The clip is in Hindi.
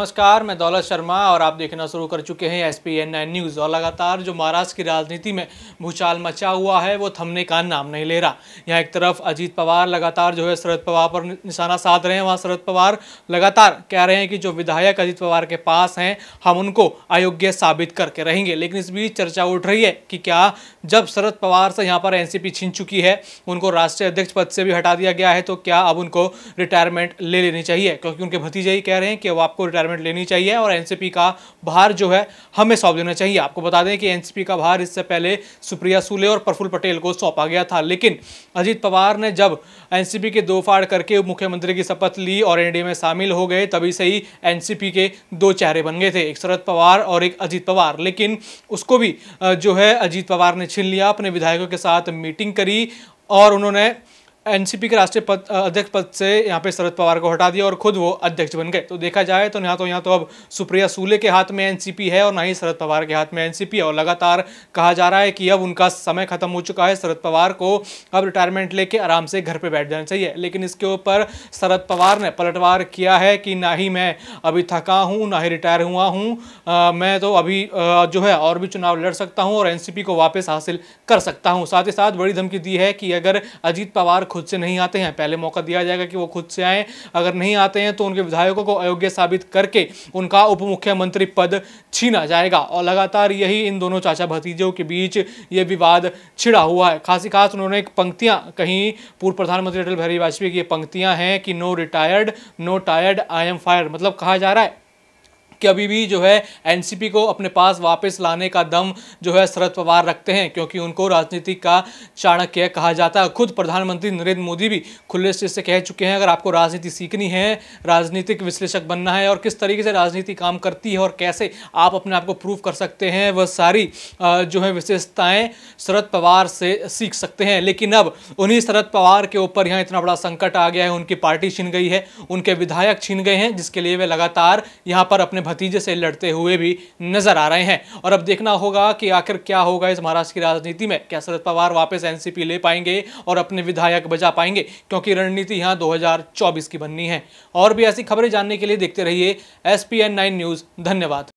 नमस्कार, मैं दौलत शर्मा और आप देखना शुरू कर चुके हैं SPN9 न्यूज़। और लगातार जो महाराष्ट्र की राजनीति में भूचाल मचा हुआ है वो थमने का नाम नहीं ले रहा। यहाँ एक तरफ अजीत पवार लगातार जो है शरद पवार पर निशाना साध रहे हैं, वहाँ शरद पवार लगातार कह रहे हैं कि जो विधायक अजीत पवार के पास हैं हम उनको अयोग्य साबित करके रहेंगे। लेकिन इस बीच चर्चा उठ रही है कि क्या जब शरद पवार से यहाँ पर NCP छीन चुकी है, उनको राष्ट्रीय अध्यक्ष पद से भी हटा दिया गया है, तो क्या अब उनको रिटायरमेंट ले लेनी चाहिए? क्योंकि उनके भतीजे ही कह रहे हैं कि अब आपको रिटायरमेंट लेनी चाहिए और NCP का भार जो है हमें सौंप देना चाहिए। आपको बता दें कि NCP का भार इससे पहले सुप्रिया सुले और प्रफुल्ल पटेल को सौंपा गया था, लेकिन अजीत पवार ने जब NCP के दो फाड़ करके मुख्यमंत्री की शपथ ली और NDA में शामिल हो गए, तभी से ही NCP के दो चेहरे बन गए थे, एक शरद पवार और एक अजीत पवार। लेकिन उसको भी जो है अजीत पवार ने छीन लिया। अपने विधायकों के साथ मीटिंग करी और उन्होंने NCP के राष्ट्रीय अध्यक्ष पद से यहाँ पे शरद पवार को हटा दिया और खुद वो अध्यक्ष बन गए। तो देखा जाए तो यहाँ तो अब सुप्रिया सुले के हाथ में NCP है और ना ही शरद पवार के हाथ में NCP है। और लगातार कहा जा रहा है कि अब उनका समय खत्म हो चुका है, शरद पवार को अब रिटायरमेंट लेके आराम से घर पर बैठ जाना चाहिए। लेकिन इसके ऊपर शरद पवार ने पलटवार किया है कि ना ही मैं अभी थका हूँ, ना ही रिटायर हुआ हूँ, मैं तो अभी जो है और भी चुनाव लड़ सकता हूँ और NCP को वापस हासिल कर सकता हूँ। साथ ही साथ बड़ी धमकी दी है कि अगर अजीत पवार खुद से नहीं आते हैं, पहले मौका दिया जाएगा कि वो खुद से आए, अगर नहीं आते हैं तो उनके विधायकों को अयोग्य साबित करके उनका उप मुख्यमंत्री पद छीना जाएगा। और लगातार यही इन दोनों चाचा भतीजों के बीच ये विवाद छिड़ा हुआ है। खास उन्होंने एक पंक्तियां कहीं पूर्व प्रधानमंत्री अटल बिहारी वाजपेयी की ये पंक्तियां हैं कि no retired no tired I am fired. मतलब कहा जा रहा है कि अभी भी जो है NCP को अपने पास वापस लाने का दम जो है शरद पवार रखते हैं, क्योंकि उनको राजनीति का चाणक्य कहा जाता है। खुद प्रधानमंत्री नरेंद्र मोदी भी खुले से कह चुके हैं, अगर आपको राजनीति सीखनी है, राजनीतिक विश्लेषक बनना है और किस तरीके से राजनीति काम करती है और कैसे आप अपने आप को प्रूव कर सकते हैं, वह सारी जो है विशेषताएं शरद पवार से सीख सकते हैं। लेकिन अब उन्हीं शरद पवार के ऊपर यहाँ इतना बड़ा संकट आ गया है, उनकी पार्टी छीन गई है, उनके विधायक छीन गए हैं, जिसके लिए वे लगातार यहाँ पर अपने भतीजे से लड़ते हुए भी नजर आ रहे हैं। और अब देखना होगा कि आखिर क्या होगा इस महाराष्ट्र की राजनीति में। क्या शरद पवार वापस NCP ले पाएंगे और अपने विधायक बचा पाएंगे? क्योंकि रणनीति यहां 2024 की बननी है। और भी ऐसी खबरें जानने के लिए देखते रहिए SPN9 न्यूज़। धन्यवाद।